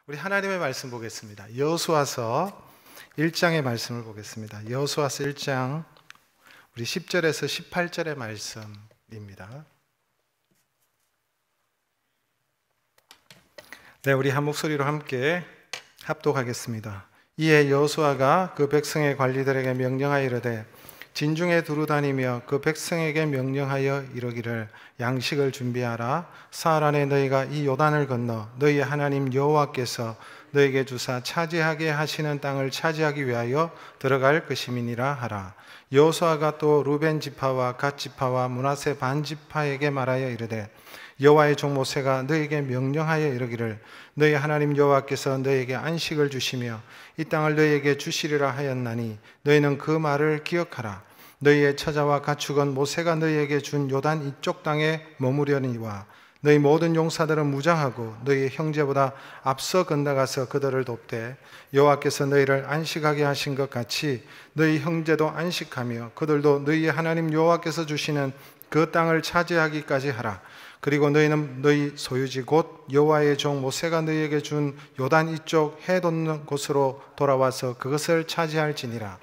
우리 하나님의 말씀 보겠습니다. 여호수아서 1장의 말씀을 보겠습니다. 여호수아서 1장 우리 10절에서 18절의 말씀입니다. 네, 우리 한 목소리로 함께 합독하겠습니다. 이에 여호수아가 그 백성의 관리들에게 명령하여 이르되 진중에 두루 다니며 그 백성에게 명령하여 이르기를 양식을 준비하라. 사흘 안에 너희가 이 요단을 건너 너희 하나님 여호와께서 너희에게 주사 차지하게 하시는 땅을 차지하기 위하여 들어갈 것임이니라 하라. 여호수아가 또 루벤 지파와 갓 지파와 므낫세 반 지파에게 말하여 이르되 여호와의 종 모세가 너희에게 명령하여 이르기를 너희 하나님 여호와께서 너희에게 안식을 주시며 이 땅을 너희에게 주시리라 하였나니 너희는 그 말을 기억하라. 너희의 처자와 가축은 모세가 너희에게 준 요단 이쪽 땅에 머무려니와 너희 모든 용사들은 무장하고 너희의 형제보다 앞서 건너가서 그들을 돕되 여호와께서 너희를 안식하게 하신 것 같이 너희 형제도 안식하며 그들도 너희의 하나님 여호와께서 주시는 그 땅을 차지하기까지 하라. 그리고 너희는 너희 소유지 곧 여호와의 종 모세가 너희에게 준 요단 이쪽 해 돋는 곳으로 돌아와서 그것을 차지할지니라.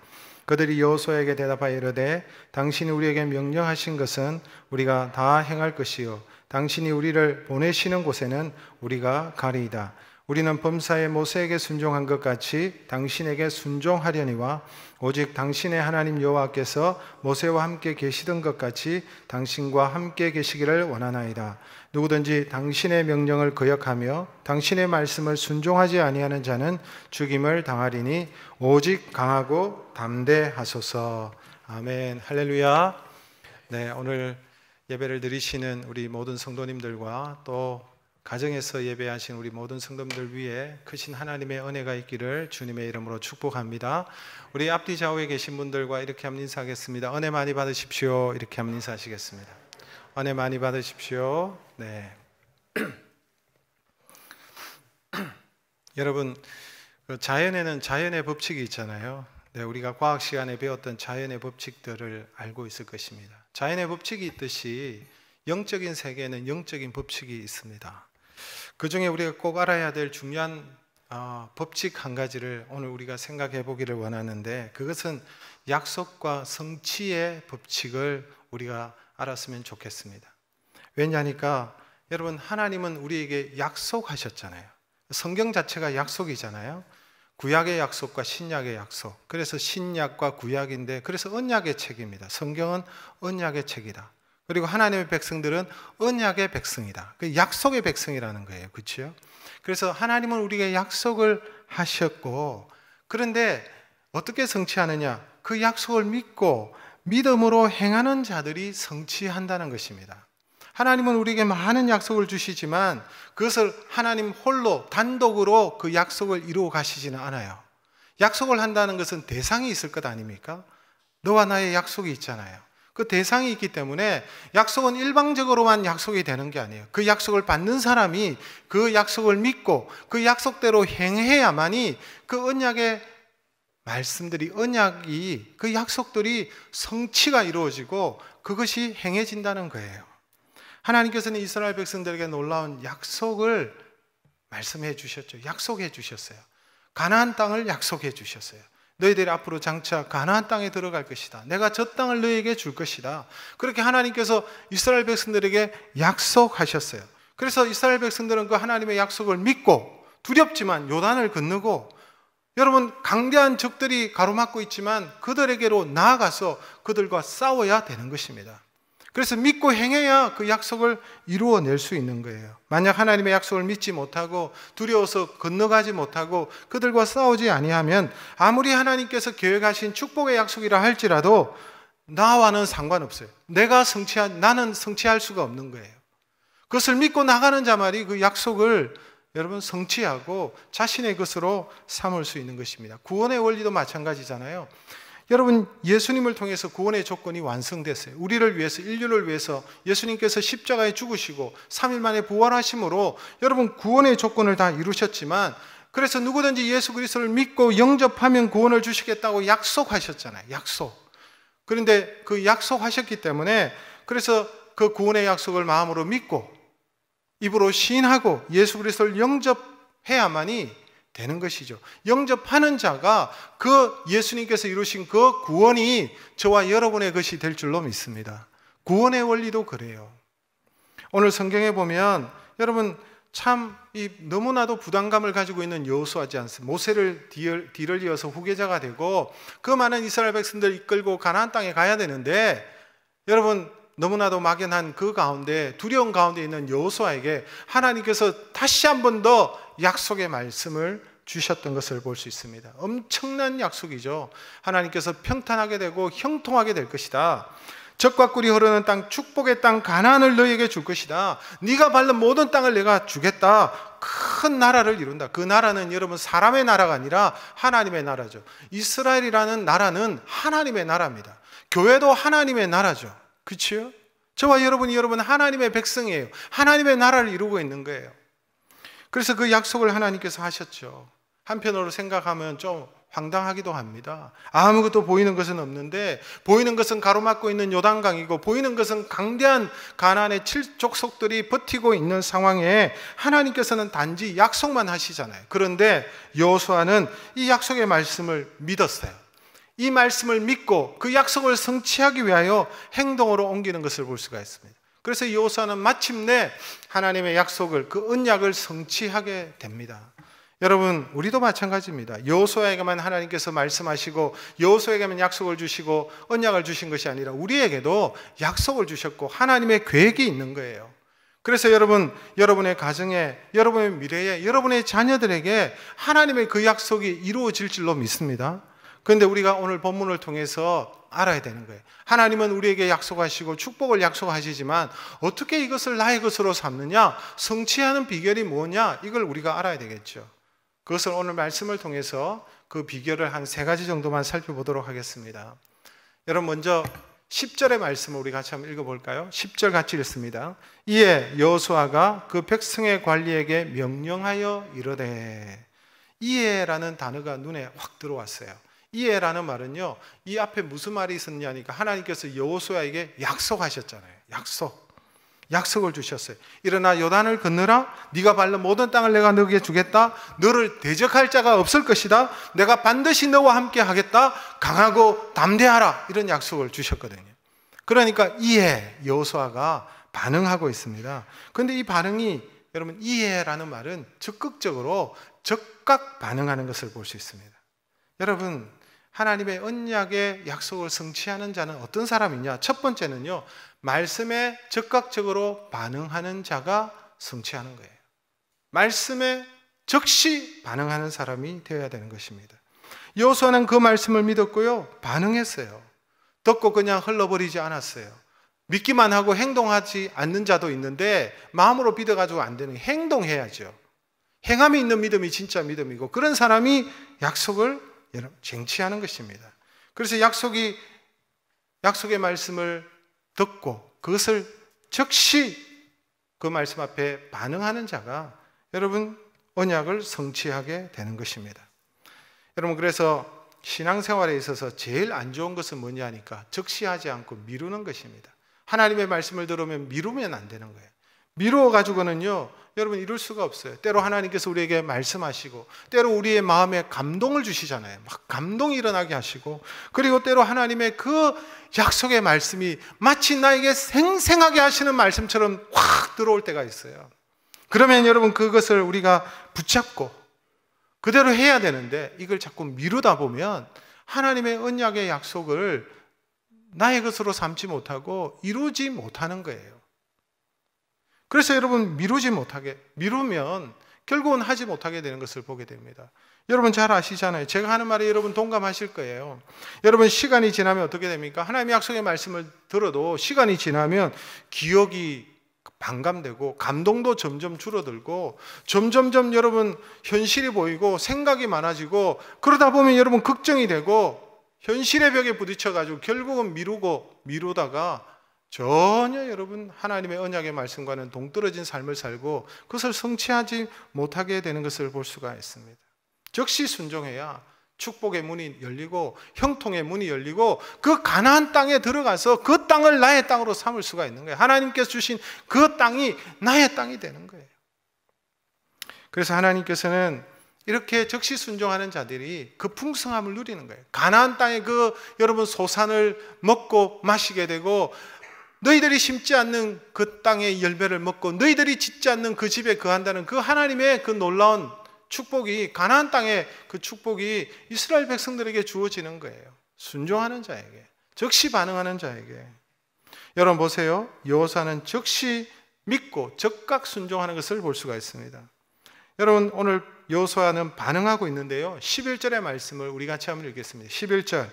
그들이 여호수아에게 대답하여 이르되 당신이 우리에게 명령하신 것은 우리가 다 행할 것이요 당신이 우리를 보내시는 곳에는 우리가 가리이다. 우리는 범사에 모세에게 순종한 것 같이 당신에게 순종하려니와 오직 당신의 하나님 여호와께서 모세와 함께 계시던 것 같이 당신과 함께 계시기를 원하나이다. 누구든지 당신의 명령을 거역하며 당신의 말씀을 순종하지 아니하는 자는 죽임을 당하리니 오직 강하고 담대하소서. 아멘. 할렐루야. 네, 오늘 예배를 드리시는 우리 모든 성도님들과 또 가정에서 예배하신 우리 모든 성도님들 위해 크신 하나님의 은혜가 있기를 주님의 이름으로 축복합니다. 우리 앞뒤 좌우에 계신 분들과 이렇게 한번 인사하겠습니다. 은혜 많이 받으십시오. 이렇게 한번 인사하시겠습니다. 은혜 많이 받으십시오. 네. 여러분, 자연에는 자연의 법칙이 있잖아요. 네, 우리가 과학 시간에 배웠던 자연의 법칙들을 알고 있을 것입니다. 자연의 법칙이 있듯이 영적인 세계에는 영적인 법칙이 있습니다. 그 중에 우리가 꼭 알아야 될 중요한 법칙 한 가지를 오늘 우리가 생각해 보기를 원하는데 그것은 약속과 성취의 법칙을 우리가 알았으면 좋겠습니다. 왜냐하니까 여러분 하나님은 우리에게 약속하셨잖아요. 성경 자체가 약속이잖아요. 구약의 약속과 신약의 약속. 그래서 신약과 구약인데 그래서 언약의 책입니다. 성경은 언약의 책이다. 그리고 하나님의 백성들은 언약의 백성이다. 그 약속의 백성이라는 거예요. 그렇죠? 그래서 하나님은 우리에게 약속을 하셨고 그런데 어떻게 성취하느냐? 그 약속을 믿고 믿음으로 행하는 자들이 성취한다는 것입니다. 하나님은 우리에게 많은 약속을 주시지만 그것을 하나님 홀로 단독으로 그 약속을 이루어 가시지는 않아요. 약속을 한다는 것은 대상이 있을 것 아닙니까? 너와 나의 약속이 있잖아요. 그 대상이 있기 때문에 약속은 일방적으로만 약속이 되는 게 아니에요. 그 약속을 받는 사람이 그 약속을 믿고 그 약속대로 행해야만이 그 언약의 말씀들이 언약이 그 약속들이 성취가 이루어지고 그것이 행해진다는 거예요. 하나님께서는 이스라엘 백성들에게 놀라운 약속을 말씀해 주셨죠. 약속해 주셨어요. 가나안 땅을 약속해 주셨어요. 너희들이 앞으로 장차 가나안 땅에 들어갈 것이다. 내가 저 땅을 너희에게 줄 것이다. 그렇게 하나님께서 이스라엘 백성들에게 약속하셨어요. 그래서 이스라엘 백성들은 그 하나님의 약속을 믿고 두렵지만 요단을 건너고 여러분 강대한 적들이 가로막고 있지만 그들에게로 나아가서 그들과 싸워야 되는 것입니다. 그래서 믿고 행해야 그 약속을 이루어낼 수 있는 거예요. 만약 하나님의 약속을 믿지 못하고 두려워서 건너가지 못하고 그들과 싸우지 아니하면 아무리 하나님께서 계획하신 축복의 약속이라 할지라도 나와는 상관없어요. 나는 성취할 수가 없는 거예요. 그것을 믿고 나가는 자만이 그 약속을 여러분 성취하고 자신의 것으로 삼을 수 있는 것입니다. 구원의 원리도 마찬가지잖아요. 여러분 예수님을 통해서 구원의 조건이 완성됐어요. 우리를 위해서 인류를 위해서 예수님께서 십자가에 죽으시고 3일 만에 부활하심으로 여러분 구원의 조건을 다 이루셨지만 그래서 누구든지 예수 그리스도를 믿고 영접하면 구원을 주시겠다고 약속하셨잖아요. 약속. 그런데 그 약속하셨기 때문에 그래서 그 구원의 약속을 마음으로 믿고 입으로 시인하고 예수 그리스도를 영접 해야만이 되는 것이죠. 영접하는 자가 그 예수님께서 이루신 그 구원이 저와 여러분의 것이 될 줄로 믿습니다. 구원의 원리도 그래요. 오늘 성경에 보면 여러분 참 너무나도 부담감을 가지고 있는 여호수아지 않습니까? 모세를 뒤를 이어서 후계자가 되고 그 많은 이스라엘 백성들 이끌고 가나안 땅에 가야 되는데 여러분 너무나도 막연한 그 가운데 두려운 가운데 있는 여호수아에게 하나님께서 다시 한 번 더 약속의 말씀을 주셨던 것을 볼 수 있습니다. 엄청난 약속이죠. 하나님께서 평탄하게 되고 형통하게 될 것이다. 젖과 꿀이 흐르는 땅, 축복의 땅 가나안을 너희에게 줄 것이다. 네가 밟는 모든 땅을 내가 주겠다. 큰 나라를 이룬다. 그 나라는 여러분 사람의 나라가 아니라 하나님의 나라죠. 이스라엘이라는 나라는 하나님의 나라입니다. 교회도 하나님의 나라죠. 그렇죠? 저와 여러분 하나님의 백성이에요. 하나님의 나라를 이루고 있는 거예요. 그래서 그 약속을 하나님께서 하셨죠. 한편으로 생각하면 좀 황당하기도 합니다. 아무것도 보이는 것은 없는데 보이는 것은 가로막고 있는 요단강이고 보이는 것은 강대한 가나안의 7족속들이 버티고 있는 상황에 하나님께서는 단지 약속만 하시잖아요. 그런데 여호수아는 이 약속의 말씀을 믿었어요. 이 말씀을 믿고 그 약속을 성취하기 위하여 행동으로 옮기는 것을 볼 수가 있습니다. 그래서 여호수아는 마침내 하나님의 약속을 그 언약을 성취하게 됩니다. 여러분 우리도 마찬가지입니다. 여호수아에게만 하나님께서 말씀하시고 여호수아에게만 약속을 주시고 언약을 주신 것이 아니라 우리에게도 약속을 주셨고 하나님의 계획이 있는 거예요. 그래서 여러분의 가정에, 여러분의 미래에, 여러분의 자녀들에게 하나님의 그 약속이 이루어질 줄로 믿습니다. 그런데 우리가 오늘 본문을 통해서 알아야 되는 거예요. 하나님은 우리에게 약속하시고 축복을 약속하시지만 어떻게 이것을 나의 것으로 삼느냐, 성취하는 비결이 뭐냐, 이걸 우리가 알아야 되겠죠. 그것을 오늘 말씀을 통해서 그 비결을 한 3가지 정도만 살펴보도록 하겠습니다. 여러분 먼저 10절의 말씀을 우리 같이 한번 읽어볼까요? 10절 같이 읽습니다. 이에 여호수아가 그 백성의 관리에게 명령하여 이르되, 이에라는 단어가 눈에 확 들어왔어요. 이에라는 말은요, 이 앞에 무슨 말이 있었냐니까 하나님께서 여호수아에게 약속하셨잖아요. 약속을 주셨어요. 일어나 요단을 건너라. 네가 밟는 모든 땅을 내가 너에게 주겠다. 너를 대적할 자가 없을 것이다. 내가 반드시 너와 함께 하겠다. 강하고 담대하라. 이런 약속을 주셨거든요. 그러니까 이에 여호수아가 반응하고 있습니다. 그런데 이 반응이 여러분 이에라는 말은 적극적으로 즉각 반응하는 것을 볼 수 있습니다. 여러분 하나님의 언약의 약속을 성취하는 자는 어떤 사람이냐? 첫 번째는요, 말씀에 즉각적으로 반응하는 자가 성취하는 거예요. 말씀에 즉시 반응하는 사람이 되어야 되는 것입니다. 여호수아는 그 말씀을 믿었고요, 반응했어요. 듣고 그냥 흘러버리지 않았어요. 믿기만 하고 행동하지 않는 자도 있는데 마음으로 믿어가지고 안 되는, 행동해야죠. 행함이 있는 믿음이 진짜 믿음이고 그런 사람이 약속을 쟁취하는 것입니다. 그래서 약속의 말씀을 듣고 그것을 즉시 그 말씀 앞에 반응하는 자가 여러분 언약을 성취하게 되는 것입니다. 여러분 그래서 신앙생활에 있어서 제일 안 좋은 것은 뭐냐 하니까 즉시하지 않고 미루는 것입니다. 하나님의 말씀을 들으면 미루면 안 되는 거예요. 미루어 가지고는요 여러분 이룰 수가 없어요. 때로 하나님께서 우리에게 말씀하시고 때로 우리의 마음에 감동을 주시잖아요. 막 감동이 일어나게 하시고 그리고 때로 하나님의 그 약속의 말씀이 마치 나에게 생생하게 하시는 말씀처럼 확 들어올 때가 있어요. 그러면 여러분 그것을 우리가 붙잡고 그대로 해야 되는데 이걸 자꾸 미루다 보면 하나님의 언약의 약속을 나의 것으로 삼지 못하고 이루지 못하는 거예요. 그래서 여러분 미루면 결국은 하지 못하게 되는 것을 보게 됩니다. 여러분 잘 아시잖아요. 제가 하는 말에 여러분 동감하실 거예요. 여러분 시간이 지나면 어떻게 됩니까? 하나님의 약속의 말씀을 들어도 시간이 지나면 기억이 반감되고 감동도 점점 줄어들고 점점점 여러분 현실이 보이고 생각이 많아지고 그러다 보면 여러분 걱정이 되고 현실의 벽에 부딪혀가지고 결국은 미루다가 전혀 여러분 하나님의 언약의 말씀과는 동떨어진 삶을 살고 그것을 성취하지 못하게 되는 것을 볼 수가 있습니다. 즉시 순종해야 축복의 문이 열리고 형통의 문이 열리고 그 가나안 땅에 들어가서 그 땅을 나의 땅으로 삼을 수가 있는 거예요. 하나님께서 주신 그 땅이 나의 땅이 되는 거예요. 그래서 하나님께서는 이렇게 적시 순종하는 자들이 그 풍성함을 누리는 거예요. 가나안 땅의 그 여러분 소산을 먹고 마시게 되고, 너희들이 심지 않는 그 땅의 열매를 먹고 너희들이 짓지 않는 그 집에 거한다는 그 하나님의 그 놀라운 축복이, 가나안 땅의 그 축복이 이스라엘 백성들에게 주어지는 거예요. 순종하는 자에게, 적시 반응하는 자에게. 여러분 보세요. 여호수아는 적시 믿고 적각 순종하는 것을 볼 수가 있습니다. 여러분 오늘 여호수아는 반응하고 있는데요, 11절의 말씀을 우리 같이 한번 읽겠습니다. 11절.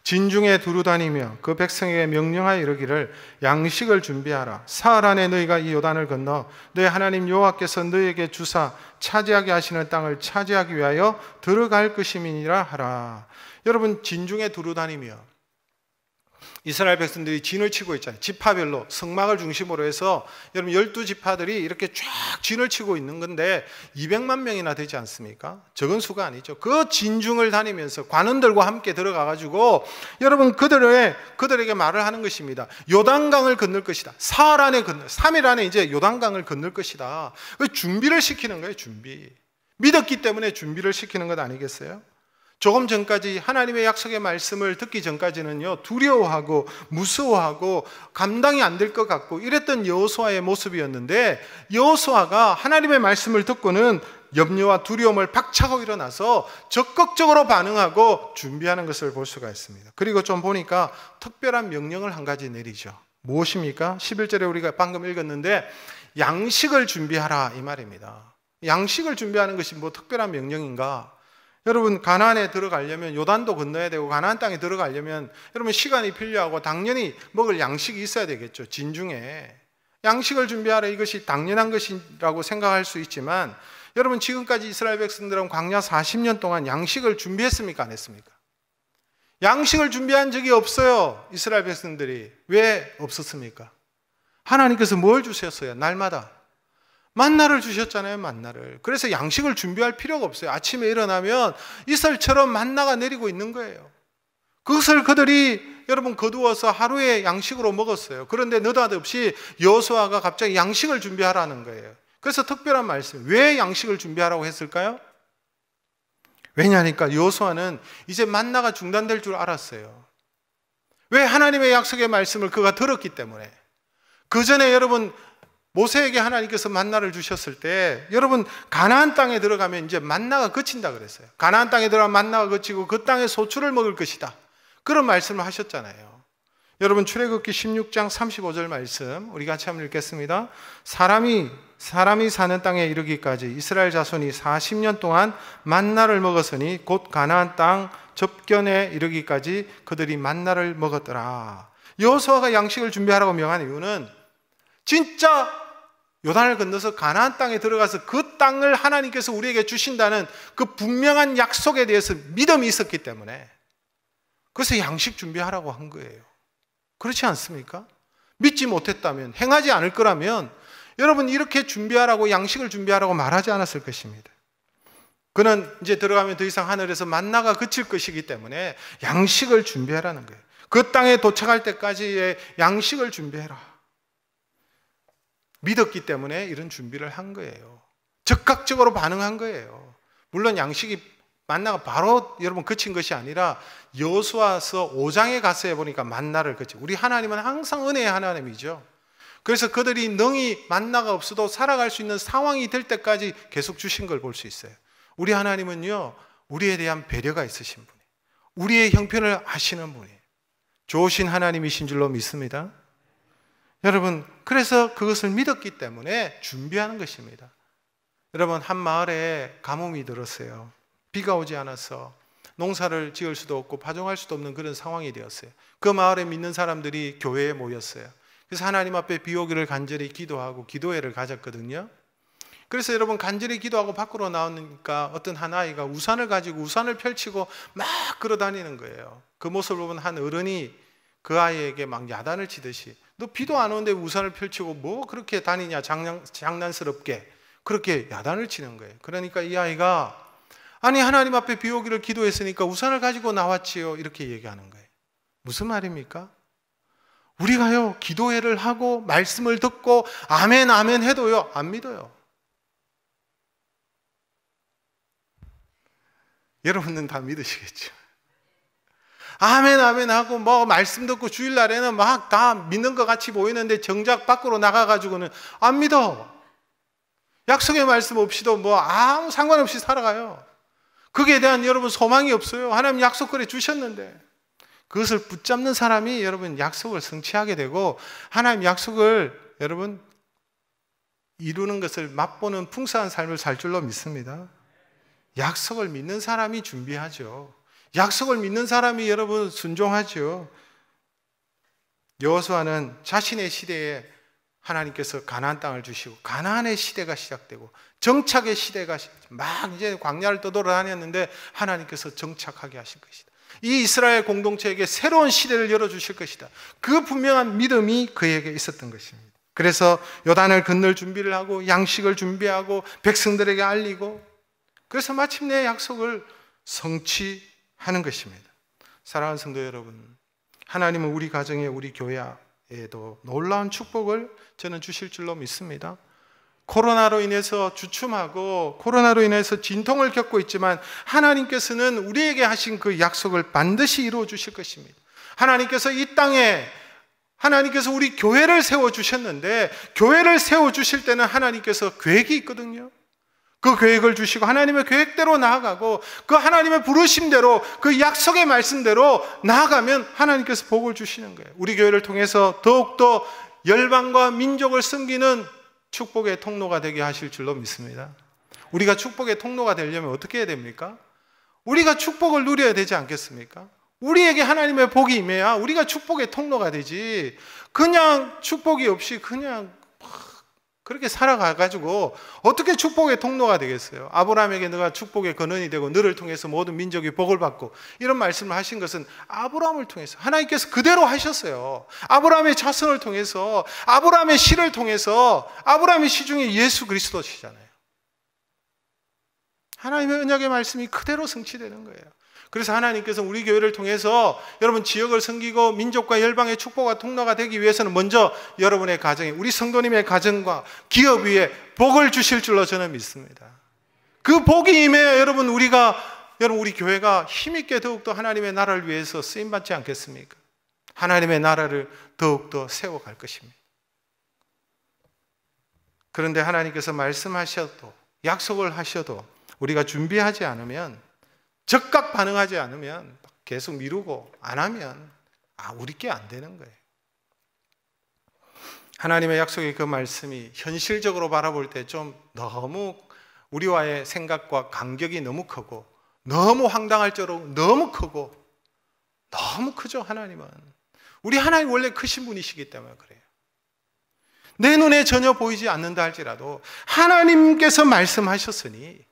진중에 두루 다니며 그 백성에게 명령하여 이르기를 양식을 준비하라. 사흘 안에 너희가 이 요단을 건너 너희 하나님 여호와께서 너희에게 주사 차지하게 하시는 땅을 차지하기 위하여 들어갈 것임이니라 하라. 여러분, 진중에 두루 다니며, 이스라엘 백성들이 진을 치고 있잖아요. 지파별로 성막을 중심으로 해서 여러분 12지파들이 이렇게 쫙 진을 치고 있는 건데 200만 명이나 되지 않습니까? 적은 수가 아니죠. 그 진중을 다니면서 관원들과 함께 들어가 가지고 여러분 그들에게 말을 하는 것입니다. 요단강을 건널 것이다. 3일 안에 이제 요단강을 건널 것이다. 준비를 시키는 거예요. 준비. 믿었기 때문에 준비를 시키는 것 아니겠어요? 조금 전까지 하나님의 약속의 말씀을 듣기 전까지는요, 두려워하고 무서워하고 감당이 안 될 것 같고 이랬던 여호수아의 모습이었는데, 여호수아가 하나님의 말씀을 듣고는 염려와 두려움을 박차고 일어나서 적극적으로 반응하고 준비하는 것을 볼 수가 있습니다. 그리고 좀 보니까 특별한 명령을 한 가지 내리죠. 무엇입니까? 11절에 우리가 방금 읽었는데 양식을 준비하라, 이 말입니다. 양식을 준비하는 것이 뭐 특별한 명령인가? 여러분, 가나안에 들어가려면 요단도 건너야 되고 가나안 땅에 들어가려면 여러분 시간이 필요하고 당연히 먹을 양식이 있어야 되겠죠. 진중에 양식을 준비하라, 이것이 당연한 것이라고 생각할 수 있지만, 여러분 지금까지 이스라엘 백성들은 광야 40년 동안 양식을 준비했습니까? 안 했습니까? 양식을 준비한 적이 없어요. 이스라엘 백성들이. 왜 없었습니까? 하나님께서 뭘 주셨어요? 날마다 만나를 주셨잖아요. 만나를. 그래서 양식을 준비할 필요가 없어요. 아침에 일어나면 이슬처럼 만나가 내리고 있는 거예요. 그것을 그들이 여러분 거두어서 하루에 양식으로 먹었어요. 그런데 느닷없이 여호수아가 갑자기 양식을 준비하라는 거예요. 그래서 특별한 말씀. 왜 양식을 준비하라고 했을까요? 왜냐하니까 여호수아는 이제 만나가 중단될 줄 알았어요. 왜? 하나님의 약속의 말씀을 그가 들었기 때문에. 그 전에 여러분 모세에게 하나님께서 만나를 주셨을 때, 여러분 가나안 땅에 들어가면 이제 만나가 그친다 그랬어요. 가나안 땅에 들어가면 만나가 그치고 그 땅에 소출을 먹을 것이다, 그런 말씀을 하셨잖아요. 여러분 출애굽기 16장 35절 말씀 우리 같이 한번 읽겠습니다. 사람이 사는 땅에 이르기까지 이스라엘 자손이 40년 동안 만나를 먹었으니 곧 가나안 땅 접견에 이르기까지 그들이 만나를 먹었더라. 여호수아가 양식을 준비하라고 명한 이유는 진짜 요단을 건너서 가나안 땅에 들어가서 그 땅을 하나님께서 우리에게 주신다는 그 분명한 약속에 대해서 믿음이 있었기 때문에, 그래서 양식 준비하라고 한 거예요. 그렇지 않습니까? 믿지 못했다면, 행하지 않을 거라면 여러분 이렇게 준비하라고, 양식을 준비하라고 말하지 않았을 것입니다. 그는 이제 들어가면 더 이상 하늘에서 만나가 그칠 것이기 때문에 양식을 준비하라는 거예요. 그 땅에 도착할 때까지의 양식을 준비해라. 믿었기 때문에 이런 준비를 한 거예요. 적극적으로 반응한 거예요. 물론 양식이, 만나가 바로 여러분 그친 것이 아니라 여호수아서 5장에 가서 해보니까 만나를 그치. 우리 하나님은 항상 은혜의 하나님이죠. 그래서 그들이 능히 만나가 없어도 살아갈 수 있는 상황이 될 때까지 계속 주신 걸 볼 수 있어요. 우리 하나님은요, 우리에 대한 배려가 있으신 분이에요. 우리의 형편을 아시는 분이에요. 좋으신 하나님이신 줄로 믿습니다. 여러분, 그래서 그것을 믿었기 때문에 준비하는 것입니다. 여러분, 한 마을에 가뭄이 들었어요. 비가 오지 않아서 농사를 지을 수도 없고 파종할 수도 없는 그런 상황이 되었어요. 그 마을에 믿는 사람들이 교회에 모였어요. 그래서 하나님 앞에 비 오기를 간절히 기도하고 기도회를 가졌거든요. 그래서 여러분 간절히 기도하고 밖으로 나오니까 어떤 한 아이가 우산을 가지고 우산을 펼치고 막 걸어다니는 거예요. 그 모습을 보면 한 어른이 그 아이에게 막 야단을 치듯이, 너 비도 안 오는데 우산을 펼치고 뭐 그렇게 다니냐, 장난스럽게 그렇게 야단을 치는 거예요. 그러니까 이 아이가, 아니 하나님 앞에 비 오기를 기도했으니까 우산을 가지고 나왔지요, 이렇게 얘기하는 거예요. 무슨 말입니까? 우리가요 기도회를 하고 말씀을 듣고 아멘 아멘 해도요 안 믿어요. 여러분은 다 믿으시겠죠? 아멘 아멘 하고 뭐 말씀 듣고 주일날에는 막 다 믿는 것 같이 보이는데 정작 밖으로 나가가지고는 안 믿어. 약속의 말씀 없이도 뭐 아무 상관없이 살아가요. 거기에 대한 여러분 소망이 없어요. 하나님 약속 그래 주셨는데. 그것을 붙잡는 사람이 여러분 약속을 성취하게 되고 하나님 약속을 여러분 이루는 것을 맛보는 풍성한 삶을 살 줄로 믿습니다. 약속을 믿는 사람이 준비하죠. 약속을 믿는 사람이 여러분 순종하죠. 여호수아는 자신의 시대에 하나님께서 가나안 땅을 주시고 가나안의 시대가 시작되고 정착의 시대가 막 이제 광야를 떠돌아다녔는데 하나님께서 정착하게 하실 것이다. 이 이스라엘 공동체에게 새로운 시대를 열어주실 것이다. 그 분명한 믿음이 그에게 있었던 것입니다. 그래서 요단을 건널 준비를 하고 양식을 준비하고 백성들에게 알리고 그래서 마침내 약속을 성취하는 것입니다. 사랑하는 성도 여러분, 하나님은 우리 가정에 우리 교회에도 놀라운 축복을 저는 주실 줄로 믿습니다. 코로나로 인해서 주춤하고 코로나로 인해서 진통을 겪고 있지만 하나님께서는 우리에게 하신 그 약속을 반드시 이루어 주실 것입니다. 하나님께서 이 땅에 하나님께서 우리 교회를 세워주셨는데 교회를 세워주실 때는 하나님께서 계획이 있거든요. 그 계획을 주시고 하나님의 계획대로 나아가고 그 하나님의 부르심대로 그 약속의 말씀대로 나아가면 하나님께서 복을 주시는 거예요. 우리 교회를 통해서 더욱더 열방과 민족을 섬기는 축복의 통로가 되게 하실 줄로 믿습니다. 우리가 축복의 통로가 되려면 어떻게 해야 됩니까? 우리가 축복을 누려야 되지 않겠습니까? 우리에게 하나님의 복이 임해야 우리가 축복의 통로가 되지 그냥 축복이 없이 그냥 그렇게 살아가가지고 어떻게 축복의 통로가 되겠어요? 아브라함에게 너가 축복의 근원이 되고 너를 통해서 모든 민족이 복을 받고 이런 말씀을 하신 것은 아브라함을 통해서 하나님께서 그대로 하셨어요. 아브라함의 자손을 통해서 아브라함의 씨를 통해서 아브라함의 씨 중에 예수 그리스도시잖아요. 하나님의 언약의 말씀이 그대로 성취되는 거예요. 그래서 하나님께서 우리 교회를 통해서 여러분 지역을 섬기고 민족과 열방의 축복과 통로가 되기 위해서는 먼저 여러분의 가정에 우리 성도님의 가정과 기업 위에 복을 주실 줄로 저는 믿습니다. 그 복이 임해야 여러분 우리 교회가 힘있게 더욱더 하나님의 나라를 위해서 쓰임받지 않겠습니까? 하나님의 나라를 더욱더 세워갈 것입니다. 그런데 하나님께서 말씀하셔도 약속을 하셔도 우리가 준비하지 않으면 즉각 반응하지 않으면 계속 미루고 안 하면 우리께 안 되는 거예요. 하나님의 약속의 그 말씀이 현실적으로 바라볼 때 좀 너무 우리와의 생각과 간격이 너무 크고 너무 황당할 정도로 너무 크고 너무 크죠. 하나님은 우리 하나님 원래 크신 분이시기 때문에 그래요. 내 눈에 전혀 보이지 않는다 할지라도 하나님께서 말씀하셨으니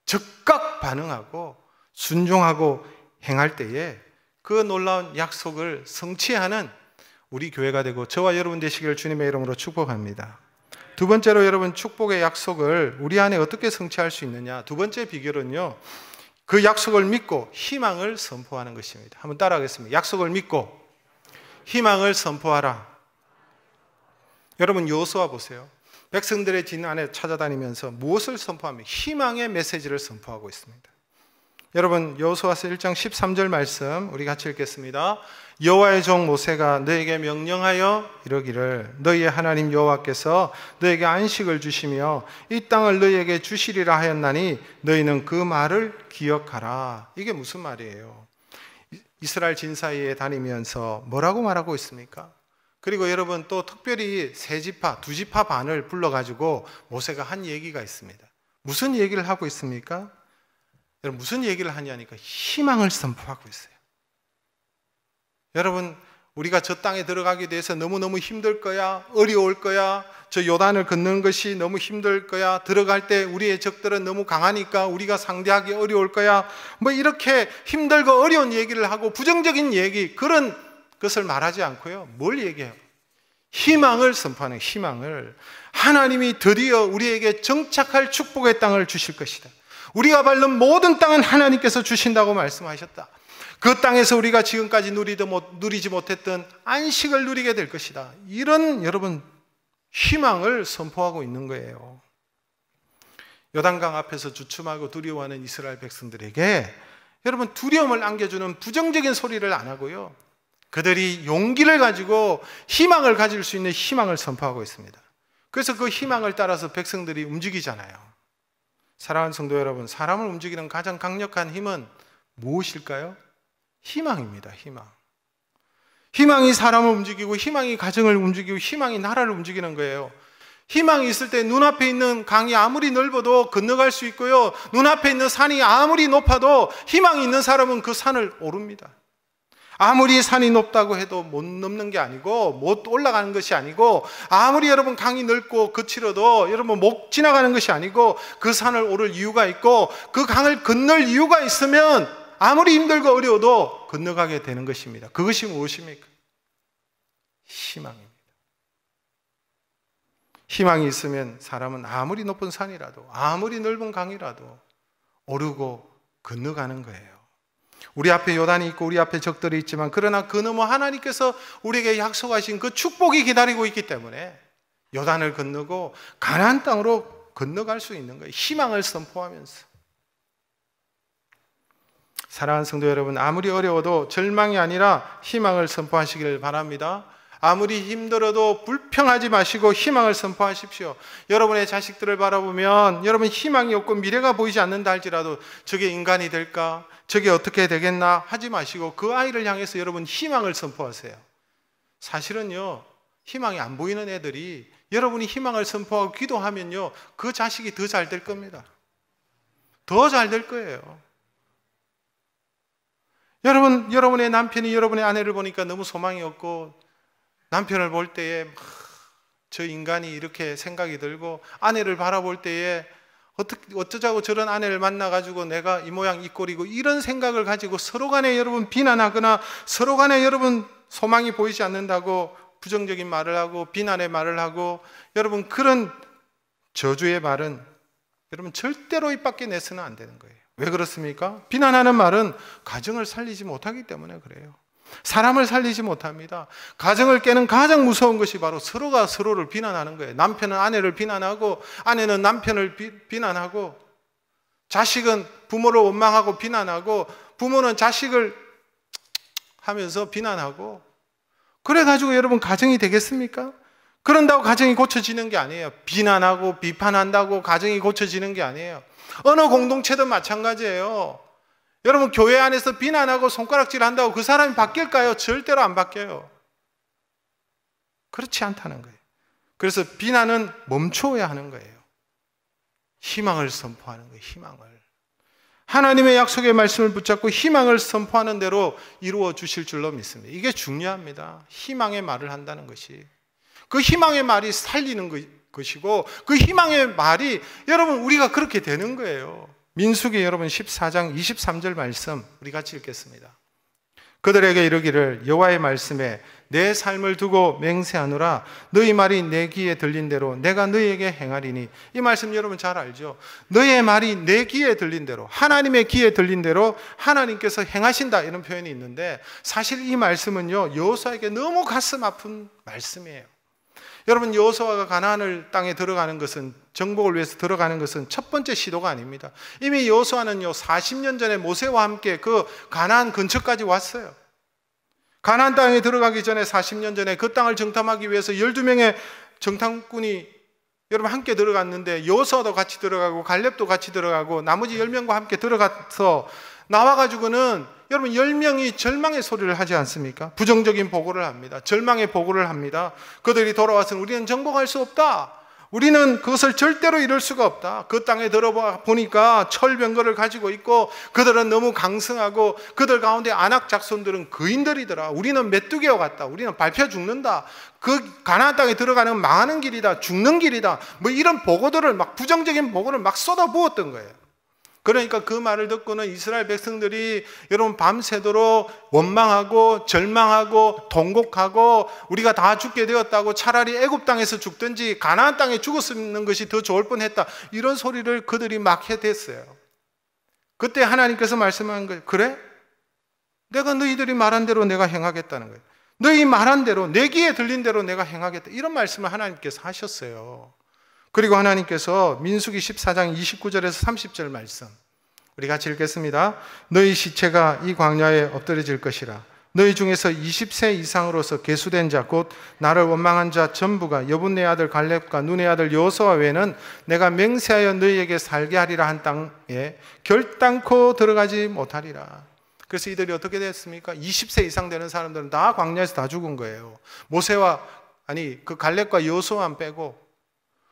즉각 반응하고 순종하고 행할 때에 그 놀라운 약속을 성취하는 우리 교회가 되고 저와 여러분 되시기를 주님의 이름으로 축복합니다. 두 번째로 여러분 축복의 약속을 우리 안에 어떻게 성취할 수 있느냐? 두 번째 비결은요, 그 약속을 믿고 희망을 선포하는 것입니다. 한번 따라하겠습니다. 약속을 믿고 희망을 선포하라. 여러분 여호수아 보세요. 백성들의 진 안에 찾아다니면서 무엇을 선포하며 희망의 메시지를 선포하고 있습니다. 여러분 여호수아서 1장 13절 말씀 우리 같이 읽겠습니다. 여호와의 종 모세가 너에게 명령하여 이르기를 너희의 하나님 여호와께서 너에게 안식을 주시며 이 땅을 너희에게 주시리라 하였나니 너희는 그 말을 기억하라. 이게 무슨 말이에요? 이스라엘 진 사이에 다니면서 뭐라고 말하고 있습니까? 그리고 여러분 또 특별히 세 지파, 두 지파 반을 불러가지고 모세가 한 얘기가 있습니다. 무슨 얘기를 하고 있습니까? 여러분 무슨 얘기를 하냐니까 희망을 선포하고 있어요. 여러분 우리가 저 땅에 들어가게 돼서 너무너무 힘들 거야, 어려울 거야, 저 요단을 걷는 것이 너무 힘들 거야, 들어갈 때 우리의 적들은 너무 강하니까 우리가 상대하기 어려울 거야, 뭐 이렇게 힘들고 어려운 얘기를 하고 부정적인 얘기 그런 것을 말하지 않고요. 뭘 얘기해요? 희망을 선포하는 희망을. 하나님이 드디어 우리에게 정착할 축복의 땅을 주실 것이다. 우리가 밟는 모든 땅은 하나님께서 주신다고 말씀하셨다. 그 땅에서 우리가 지금까지 누리지 못했던 안식을 누리게 될 것이다. 이런 여러분 희망을 선포하고 있는 거예요. 요단강 앞에서 주춤하고 두려워하는 이스라엘 백성들에게 여러분 두려움을 안겨주는 부정적인 소리를 안 하고요, 그들이 용기를 가지고 희망을 가질 수 있는 희망을 선포하고 있습니다. 그래서 그 희망을 따라서 백성들이 움직이잖아요. 사랑하는 성도 여러분, 사람을 움직이는 가장 강력한 힘은 무엇일까요? 희망입니다. 희망. 희망이 사람을 움직이고, 희망이 가정을 움직이고, 희망이 나라를 움직이는 거예요. 희망이 있을 때 눈앞에 있는 강이 아무리 넓어도 건너갈 수 있고요, 눈앞에 있는 산이 아무리 높아도 희망이 있는 사람은 그 산을 오릅니다. 아무리 산이 높다고 해도 못 넘는 게 아니고, 못 올라가는 것이 아니고, 아무리 여러분 강이 넓고 거칠어도 여러분 못 지나가는 것이 아니고, 그 산을 오를 이유가 있고, 그 강을 건널 이유가 있으면 아무리 힘들고 어려워도 건너가게 되는 것입니다. 그것이 무엇입니까? 희망입니다. 희망이 있으면 사람은 아무리 높은 산이라도, 아무리 넓은 강이라도 오르고 건너가는 거예요. 우리 앞에 요단이 있고 우리 앞에 적들이 있지만, 그러나 그 너머 하나님께서 우리에게 약속하신 그 축복이 기다리고 있기 때문에 요단을 건너고 가나안 땅으로 건너갈 수 있는 거예요. 희망을 선포하면서. 사랑하는 성도 여러분, 아무리 어려워도 절망이 아니라 희망을 선포하시기를 바랍니다. 아무리 힘들어도 불평하지 마시고 희망을 선포하십시오. 여러분의 자식들을 바라보면 여러분 희망이 없고 미래가 보이지 않는다 할지라도 저게 인간이 될까? 저게 어떻게 되겠나? 하지 마시고 그 아이를 향해서 여러분 희망을 선포하세요. 사실은요, 희망이 안 보이는 애들이 여러분이 희망을 선포하고 기도하면요, 그 자식이 더 잘 될 겁니다. 더 잘 될 거예요. 여러분의 남편이 여러분의 아내를 보니까 너무 소망이 없고, 남편을 볼 때에 저 인간이 이렇게 생각이 들고, 아내를 바라볼 때에 어쩌자고 저런 아내를 만나가지고 내가 이 모양 이 꼴이고, 이런 생각을 가지고 서로 간에 여러분 비난하거나 서로 간에 여러분 소망이 보이지 않는다고 부정적인 말을 하고 비난의 말을 하고, 여러분 그런 저주의 말은 여러분 절대로 입 밖에 내서는 안 되는 거예요. 왜 그렇습니까? 비난하는 말은 가정을 살리지 못하기 때문에 그래요. 사람을 살리지 못합니다. 가정을 깨는 가장 무서운 것이 바로 서로가 서로를 비난하는 거예요. 남편은 아내를 비난하고, 아내는 남편을 비난하고, 자식은 부모를 원망하고 비난하고, 부모는 자식을 하면서 비난하고, 그래가지고 여러분 가정이 되겠습니까? 그런다고 가정이 고쳐지는 게 아니에요. 비난하고 비판한다고 가정이 고쳐지는 게 아니에요. 어느 공동체든 마찬가지예요. 여러분 교회 안에서 비난하고 손가락질 한다고 그 사람이 바뀔까요? 절대로 안 바뀌어요. 그렇지 않다는 거예요. 그래서 비난은 멈춰야 하는 거예요. 희망을 선포하는 거예요. 희망을. 하나님의 약속의 말씀을 붙잡고 희망을 선포하는 대로 이루어 주실 줄로 믿습니다. 이게 중요합니다. 희망의 말을 한다는 것이. 그 희망의 말이 살리는 것이고, 그 희망의 말이 여러분 우리가 그렇게 되는 거예요. 민수기 여러분 14장 23절 말씀 우리 같이 읽겠습니다. 그들에게 이르기를 여호와의 말씀에 내 삶을 두고 맹세하노라. 너희 말이 내 귀에 들린 대로 내가 너희에게 행하리니. 이 말씀 여러분 잘 알죠? 너희의 말이 내 귀에 들린 대로, 하나님의 귀에 들린 대로 하나님께서 행하신다, 이런 표현이 있는데, 사실 이 말씀은요 여호수아에게 너무 가슴 아픈 말씀이에요. 여러분 여호수아가 가나안 땅에 들어가는 것은, 정복을 위해서 들어가는 것은 첫 번째 시도가 아닙니다. 이미 여호수아는요 40년 전에 모세와 함께 그 가나안 근처까지 왔어요. 가나안 땅에 들어가기 전에 40년 전에 그 땅을 정탐하기 위해서 12명의 정탐꾼이 여러분 함께 들어갔는데, 여호수아도 같이 들어가고 갈렙도 같이 들어가고 나머지 10명과 함께 들어가서 나와가지고는 여러분 10명이 절망의 소리를 하지 않습니까? 부정적인 보고를 합니다. 절망의 보고를 합니다. 그들이 돌아와서는 우리는 정복할 수 없다. 우리는 그것을 절대로 이룰 수가 없다. 그 땅에 들어보니까 철병거를 가지고 있고, 그들은 너무 강성하고, 그들 가운데 아낙 작손들은 거인들이더라. 우리는 메뚜기와 같다. 우리는 밟혀 죽는다. 그 가나안 땅에 들어가는 망하는 길이다. 죽는 길이다. 뭐 이런 보고들을 막, 부정적인 보고를 막 쏟아부었던 거예요. 그러니까 그 말을 듣고는 이스라엘 백성들이 여러분 밤새도록 원망하고 절망하고 통곡하고, 우리가 다 죽게 되었다고, 차라리 애굽 땅에서 죽든지 가나안 땅에 죽었는 것이 더 좋을 뻔했다, 이런 소리를 그들이 막 해댔어요. 그때 하나님께서 말씀한 거예요. 그래? 내가 너희들이 말한 대로 내가 행하겠다는 거예요. 너희 말한 대로, 내 귀에 들린 대로 내가 행하겠다, 이런 말씀을 하나님께서 하셨어요. 그리고 하나님께서 민수기 14장 29절에서 30절 말씀 우리 같이 읽겠습니다. 너희 시체가 이 광야에 엎드려질 것이라. 너희 중에서 20세 이상으로서 계수된 자 곧 나를 원망한 자 전부가 여분네 아들 갈렙과 눈의 아들 여호수아 외에는 내가 맹세하여 너희에게 살게 하리라 한 땅에 결단코 들어가지 못하리라. 그래서 이들이 어떻게 됐습니까? 20세 이상 되는 사람들은 다 광야에서 다 죽은 거예요. 모세와 그 갈렙과 여호수아만 빼고.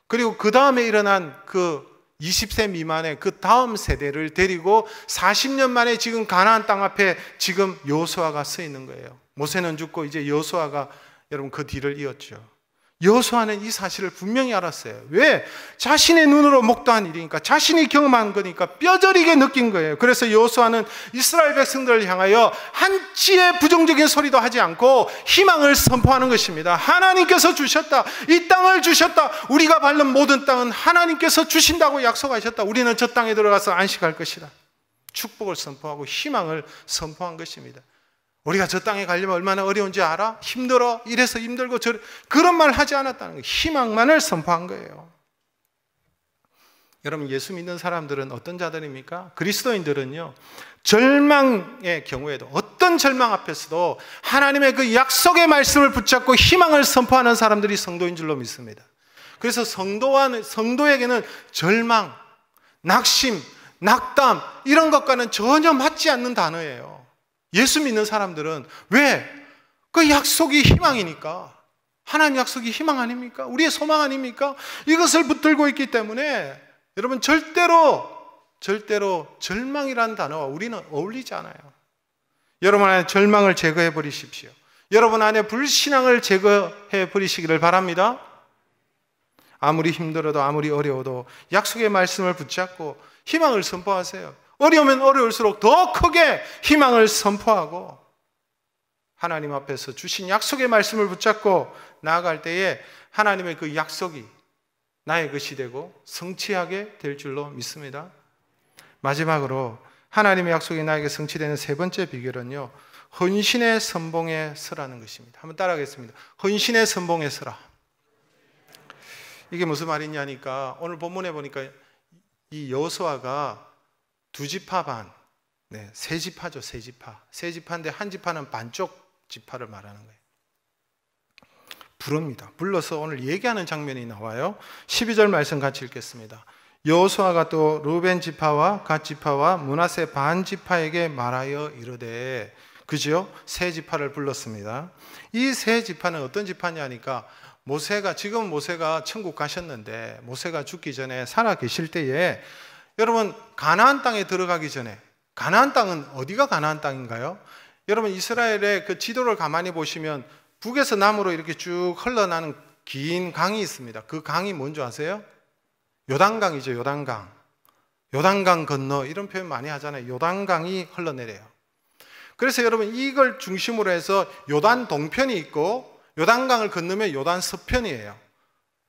그리고 그 다음에 일어난 그 20세 미만의 그 다음 세대를 데리고 40년 만에 지금 가나안 땅 앞에 지금 여호수아가 서 있는 거예요. 모세는 죽고 이제 여호수아가 여러분 그 뒤를 이었죠. 여호수아는 이 사실을 분명히 알았어요. 왜? 자신의 눈으로 목도한 일이니까, 자신이 경험한 거니까 뼈저리게 느낀 거예요. 그래서 여호수아는 이스라엘 백성들을 향하여 한치의 부정적인 소리도 하지 않고 희망을 선포하는 것입니다. 하나님께서 주셨다. 이 땅을 주셨다. 우리가 밟는 모든 땅은 하나님께서 주신다고 약속하셨다. 우리는 저 땅에 들어가서 안식할 것이다. 축복을 선포하고 희망을 선포한 것입니다. 우리가 저 땅에 가려면 얼마나 어려운지 알아? 힘들어? 이래서 힘들고 그런 말 하지 않았다는 거예요. 희망만을 선포한 거예요. 여러분, 예수 믿는 사람들은 어떤 자들입니까? 그리스도인들은요, 절망의 경우에도, 어떤 절망 앞에서도 하나님의 그 약속의 말씀을 붙잡고 희망을 선포하는 사람들이 성도인 줄로 믿습니다. 그래서 성도에게는 절망, 낙심, 낙담 이런 것과는 전혀 맞지 않는 단어예요. 예수 믿는 사람들은 왜? 그 약속이 희망이니까. 하나님 약속이 희망 아닙니까? 우리의 소망 아닙니까? 이것을 붙들고 있기 때문에 여러분 절대로 절망이라는 단어와 우리는 어울리지 않아요. 여러분 안에 절망을 제거해 버리십시오. 여러분 안에 불신앙을 제거해 버리시기를 바랍니다. 아무리 힘들어도 아무리 어려워도 약속의 말씀을 붙잡고 희망을 선포하세요. 어려우면 어려울수록 더 크게 희망을 선포하고 하나님 앞에서 주신 약속의 말씀을 붙잡고 나아갈 때에 하나님의 그 약속이 나의 것이 되고 성취하게 될 줄로 믿습니다. 마지막으로 하나님의 약속이 나에게 성취되는 세 번째 비결은요, 헌신의 선봉에 서라는 것입니다. 한번 따라하겠습니다. 헌신의 선봉에 서라. 이게 무슨 말이냐니까 오늘 본문에 보니까 이 여호수아가 두 지파 반, 세 지파죠, 세 지파. 세 지파인데 한 지파는 반쪽 지파를 말하는 거예요. 부릅니다. 불러서 오늘 얘기하는 장면이 나와요. 12절 말씀 같이 읽겠습니다. 여호수아가 또 루벤 지파와 갓 지파와 므낫세 반 지파에게 말하여 이르되, 그죠? 세 지파를 불렀습니다. 이 세 지파는 어떤 지파냐니까 지금 모세가 천국 가셨는데 모세가 죽기 전에 살아 계실 때에 여러분 가나안 땅에 들어가기 전에, 가나안 땅은 어디가 가나안 땅인가요? 여러분 이스라엘의 그 지도를 가만히 보시면 북에서 남으로 이렇게 쭉 흘러나는 긴 강이 있습니다. 그 강이 뭔지 아세요? 요단강이죠. 요단강. 요단강 건너 이런 표현 많이 하잖아요. 요단강이 흘러내려요. 그래서 여러분 이걸 중심으로 해서 요단 동편이 있고 요단강을 건너면 요단 서편이에요.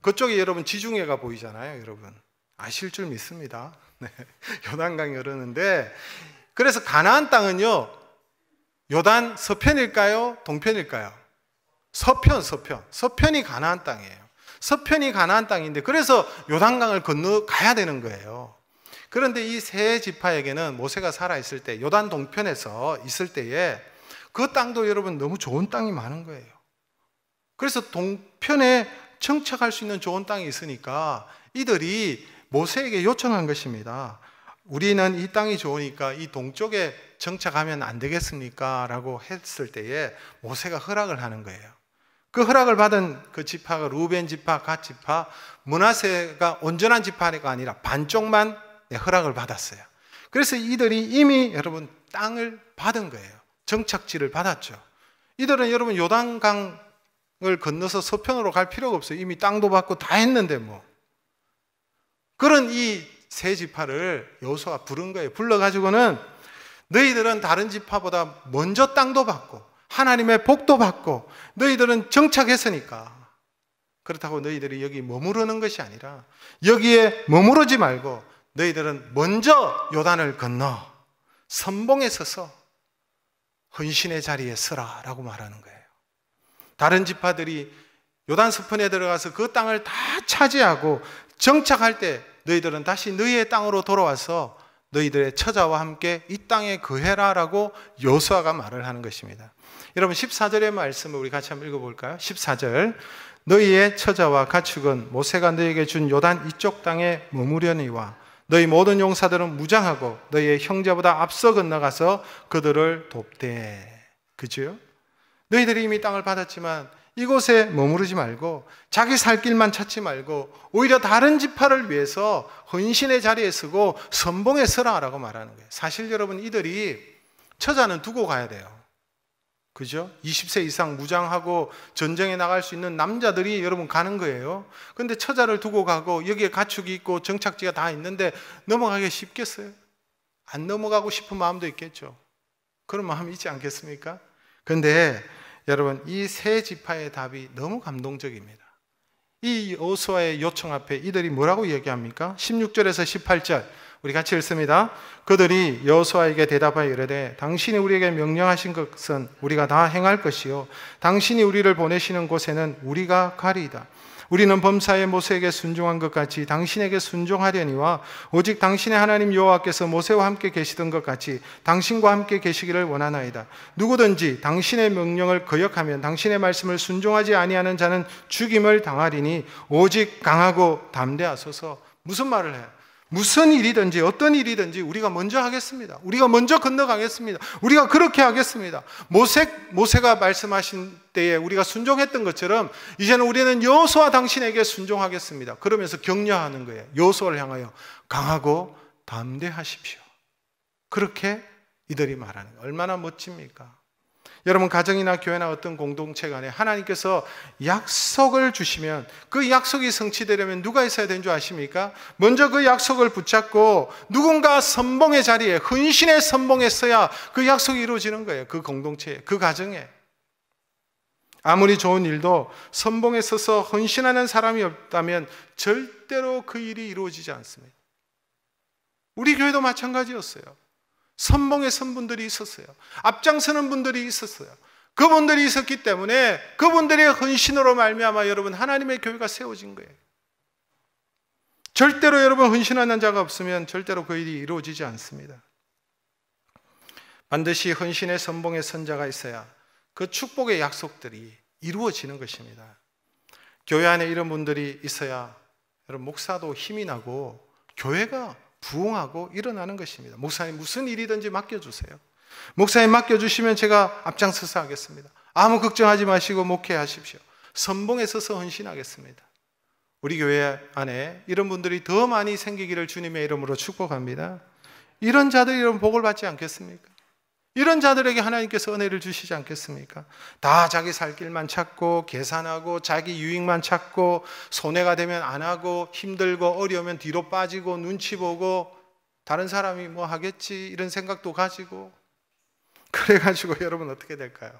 그쪽에 여러분 지중해가 보이잖아요. 여러분 아실 줄 믿습니다. 네. 요단강이 흐르는데, 그래서 가나안 땅은요 요단 서편일까요? 동편일까요? 서편이 가나안 땅이에요. 서편이 가나안 땅인데 그래서 요단강을 건너가야 되는 거예요. 그런데 이 세 지파에게는 모세가 살아있을 때 요단 동편에서 있을 때에 그 땅도 여러분 너무 좋은 땅이 많은 거예요. 그래서 동편에 정착할 수 있는 좋은 땅이 있으니까 이들이 모세에게 요청한 것입니다. 우리는 이 땅이 좋으니까 이 동쪽에 정착하면 안 되겠습니까? 라고 했을 때에 모세가 허락을 하는 거예요. 그 허락을 받은 그 지파가 루벤 지파, 갓 지파, 므낫세가 온전한 지파가 아니라 반쪽만 허락을 받았어요. 그래서 이들이 이미 여러분 땅을 받은 거예요. 정착지를 받았죠. 이들은 여러분 요단강을 건너서 서편으로 갈 필요가 없어요. 이미 땅도 받고 다 했는데 뭐. 그런 이 세 지파를 여호수아가 부른 거예요. 불러가지고는 너희들은 다른 지파보다 먼저 땅도 받고 하나님의 복도 받고 너희들은 정착했으니까, 그렇다고 너희들이 여기 머무르는 것이 아니라 여기에 머무르지 말고 너희들은 먼저 요단을 건너 선봉에 서서 헌신의 자리에 서라 라고 말하는 거예요. 다른 지파들이 요단 서편에 들어가서 그 땅을 다 차지하고 정착할 때 너희들은 다시 너희의 땅으로 돌아와서 너희들의 처자와 함께 이 땅에 거해라 라고 여호수아가 말을 하는 것입니다. 여러분 14절의 말씀을 우리 같이 한번 읽어볼까요? 14절, 너희의 처자와 가축은 모세가 너희에게 준 요단 이쪽 땅에 머무려니와 너희 모든 용사들은 무장하고 너희의 형제보다 앞서 건너가서 그들을 돕되. 그죠? 너희들이 이미 땅을 받았지만 이곳에 머무르지 말고 자기 살 길만 찾지 말고 오히려 다른 지파를 위해서 헌신의 자리에 서고 선봉에 서라라고 말하는 거예요. 사실 여러분, 이들이 처자는 두고 가야 돼요. 그죠? 20세 이상 무장하고 전쟁에 나갈 수 있는 남자들이 여러분 가는 거예요. 근데 처자를 두고 가고 여기에 가축이 있고 정착지가 다 있는데 넘어가기 쉽겠어요? 안 넘어가고 싶은 마음도 있겠죠. 그런 마음이 있지 않겠습니까? 근데 여러분, 이 세 지파의 답이 너무 감동적입니다. 이 여호수아의 요청 앞에 이들이 뭐라고 얘기합니까? 16절에서 18절 우리 같이 읽습니다. 그들이 여호수아에게 대답하여 이르되 당신이 우리에게 명령하신 것은 우리가 다 행할 것이요 당신이 우리를 보내시는 곳에는 우리가 가리이다. 우리는 범사에 모세에게 순종한 것 같이 당신에게 순종하려니와 오직 당신의 하나님 여호와께서 모세와 함께 계시던 것 같이 당신과 함께 계시기를 원하나이다. 누구든지 당신의 명령을 거역하면 당신의 말씀을 순종하지 아니하는 자는 죽임을 당하리니 오직 강하고 담대하소서. 무슨 말을 해요? 무슨 일이든지 어떤 일이든지 우리가 먼저 하겠습니다. 우리가 먼저 건너가겠습니다. 우리가 그렇게 하겠습니다. 모세가 말씀하신 때에 우리가 순종했던 것처럼 이제는 우리는 여호수아 당신에게 순종하겠습니다. 그러면서 격려하는 거예요. 여호수아를 향하여 강하고 담대하십시오. 그렇게 이들이 말하는 거예요. 얼마나 멋집니까? 여러분, 가정이나 교회나 어떤 공동체 간에 하나님께서 약속을 주시면 그 약속이 성취되려면 누가 있어야 되는 줄 아십니까? 먼저 그 약속을 붙잡고 누군가 선봉의 자리에, 헌신의 선봉에 서야 그 약속이 이루어지는 거예요. 그 공동체에, 그 가정에. 아무리 좋은 일도 선봉에 서서 헌신하는 사람이 없다면 절대로 그 일이 이루어지지 않습니다. 우리 교회도 마찬가지였어요. 선봉에 선 분들이 있었어요. 앞장서는 분들이 있었어요. 그분들이 있었기 때문에 그분들의 헌신으로 말미암아 여러분, 하나님의 교회가 세워진 거예요. 절대로 여러분, 헌신하는 자가 없으면 절대로 그 일이 이루어지지 않습니다. 반드시 헌신의 선봉에 선 자가 있어야 그 축복의 약속들이 이루어지는 것입니다. 교회 안에 이런 분들이 있어야 여러분, 목사도 힘이 나고 교회가 부흥하고 일어나는 것입니다. 목사님 무슨 일이든지 맡겨주세요. 목사님 맡겨주시면 제가 앞장서서 하겠습니다. 아무 걱정하지 마시고 목회하십시오. 선봉에 서서 헌신하겠습니다. 우리 교회 안에 이런 분들이 더 많이 생기기를 주님의 이름으로 축복합니다. 이런 자들이 여러분 복을 받지 않겠습니까? 이런 자들에게 하나님께서 은혜를 주시지 않겠습니까? 다 자기 살 길만 찾고 계산하고 자기 유익만 찾고 손해가 되면 안 하고 힘들고 어려우면 뒤로 빠지고 눈치 보고 다른 사람이 뭐 하겠지 이런 생각도 가지고 그래가지고 여러분 어떻게 될까요?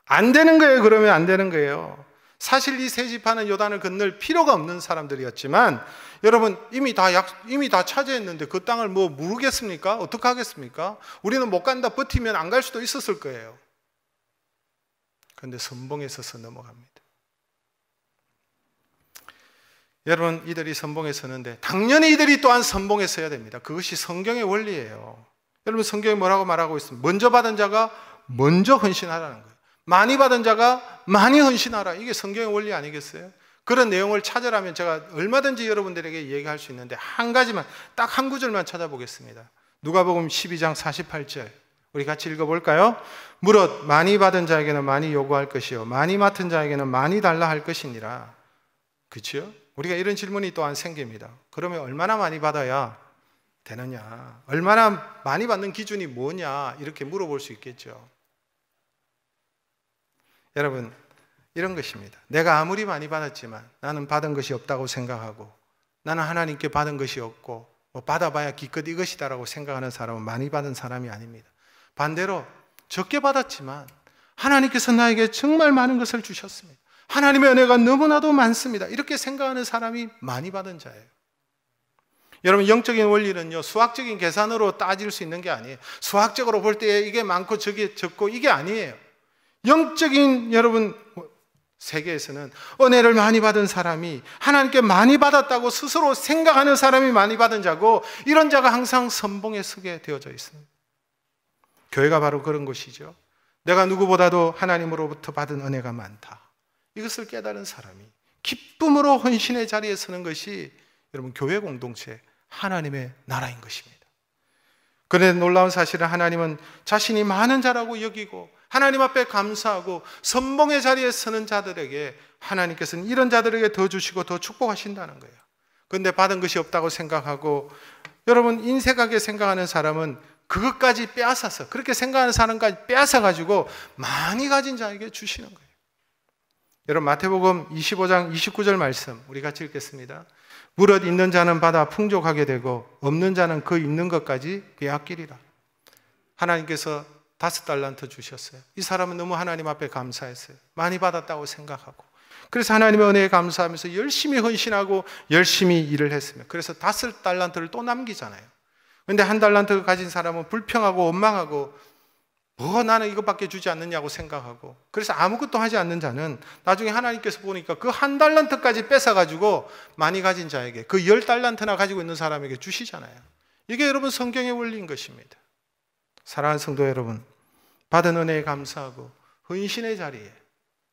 안 되는 거예요. 그러면 안 되는 거예요. 사실 이 세 지파는 요단을 건널 필요가 없는 사람들이었지만 여러분 이미 다 차지했는데 그 땅을 뭐 모르겠습니까? 어떻게 하겠습니까? 우리는 못 간다 버티면 안 갈 수도 있었을 거예요. 그런데 선봉에 서서 넘어갑니다. 여러분, 이들이 선봉에 서는데 당연히 이들이 또한 선봉에 서야 됩니다. 그것이 성경의 원리예요. 여러분, 성경이 뭐라고 말하고 있습니까? 먼저 받은 자가 먼저 헌신하라는 거예요. 많이 받은 자가 많이 헌신하라. 이게 성경의 원리 아니겠어요? 그런 내용을 찾으라면 제가 얼마든지 여러분들에게 얘기할 수 있는데 한 가지만, 딱 한 구절만 찾아보겠습니다. 누가복음 12장 48절 우리 같이 읽어볼까요? 무릇 많이 받은 자에게는 많이 요구할 것이요 많이 맡은 자에게는 많이 달라 할 것이니라. 그렇죠? 우리가 이런 질문이 또한 생깁니다. 그러면 얼마나 많이 받아야 되느냐? 얼마나 많이 받는 기준이 뭐냐? 이렇게 물어볼 수 있겠죠. 여러분, 이런 것입니다. 내가 아무리 많이 받았지만 나는 받은 것이 없다고 생각하고 나는 하나님께 받은 것이 없고 뭐 받아봐야 기껏 이것이다라고 생각하는 사람은 많이 받은 사람이 아닙니다. 반대로 적게 받았지만 하나님께서 나에게 정말 많은 것을 주셨습니다. 하나님의 은혜가 너무나도 많습니다. 이렇게 생각하는 사람이 많이 받은 자예요. 여러분, 영적인 원리는요, 수학적인 계산으로 따질 수 있는 게 아니에요. 수학적으로 볼 때 이게 많고 저게 적고 이게 아니에요. 영적인 여러분 세계에서는 은혜를 많이 받은 사람이, 하나님께 많이 받았다고 스스로 생각하는 사람이 많이 받은 자고, 이런 자가 항상 선봉에 서게 되어져 있습니다. 교회가 바로 그런 것이죠. 내가 누구보다도 하나님으로부터 받은 은혜가 많다, 이것을 깨달은 사람이 기쁨으로 헌신의 자리에 서는 것이 여러분 교회 공동체, 하나님의 나라인 것입니다. 그런데 놀라운 사실은 하나님은 자신이 많은 자라고 여기고 하나님 앞에 감사하고 선봉의 자리에 서는 자들에게, 하나님께서는 이런 자들에게 더 주시고 더 축복하신다는 거예요. 그런데 받은 것이 없다고 생각하고, 여러분 인색하게 생각하는 사람은 그것까지 빼앗아서, 그렇게 생각하는 사람까지 빼앗아가지고 많이 가진 자에게 주시는 거예요. 여러분 마태복음 25장 29절 말씀 우리 같이 읽겠습니다. 무릇 있는 자는 받아 풍족하게 되고 없는 자는 그 있는 것까지 빼앗기리라. 하나님께서 5달란트 주셨어요. 이 사람은 너무 하나님 앞에 감사했어요. 많이 받았다고 생각하고, 그래서 하나님의 은혜에 감사하면서 열심히 헌신하고 열심히 일을 했습니다. 그래서 5달란트를 또 남기잖아요. 그런데 1달란트 가진 사람은 불평하고 원망하고, 나는 이것밖에 주지 않느냐고 생각하고, 그래서 아무것도 하지 않는 자는 나중에 하나님께서 보니까 그 1달란트까지 뺏어가지고 많이 가진 자에게, 그 10달란트나 가지고 있는 사람에게 주시잖아요. 이게 여러분 성경의 원리인 것입니다. 사랑하는 성도 여러분, 받은 은혜에 감사하고 헌신의 자리에,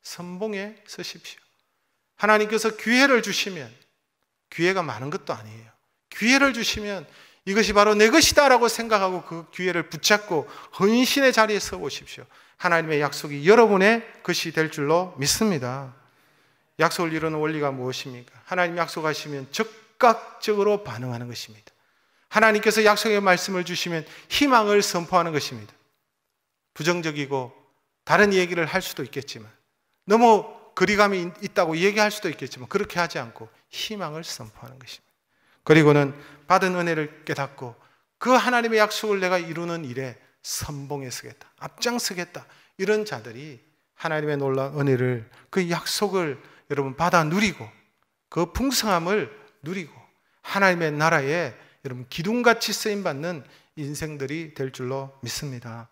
선봉에 서십시오. 하나님께서 기회를 주시면, 기회가 많은 것도 아니에요. 기회를 주시면 이것이 바로 내 것이다 라고 생각하고 그 기회를 붙잡고 헌신의 자리에 서 보십시오. 하나님의 약속이 여러분의 것이 될 줄로 믿습니다. 약속을 이루는 원리가 무엇입니까? 하나님 약속하시면 즉각적으로 반응하는 것입니다. 하나님께서 약속의 말씀을 주시면 희망을 선포하는 것입니다. 부정적이고 다른 얘기를 할 수도 있겠지만, 너무 거리감이 있다고 얘기할 수도 있겠지만, 그렇게 하지 않고 희망을 선포하는 것입니다. 그리고는 받은 은혜를 깨닫고 그 하나님의 약속을 내가 이루는 일에 선봉에 서겠다, 앞장서겠다, 이런 자들이 하나님의 놀라운 은혜를, 그 약속을 여러분 받아 누리고 그 풍성함을 누리고 하나님의 나라에 여러분 기둥같이 쓰임받는 인생들이 될 줄로 믿습니다.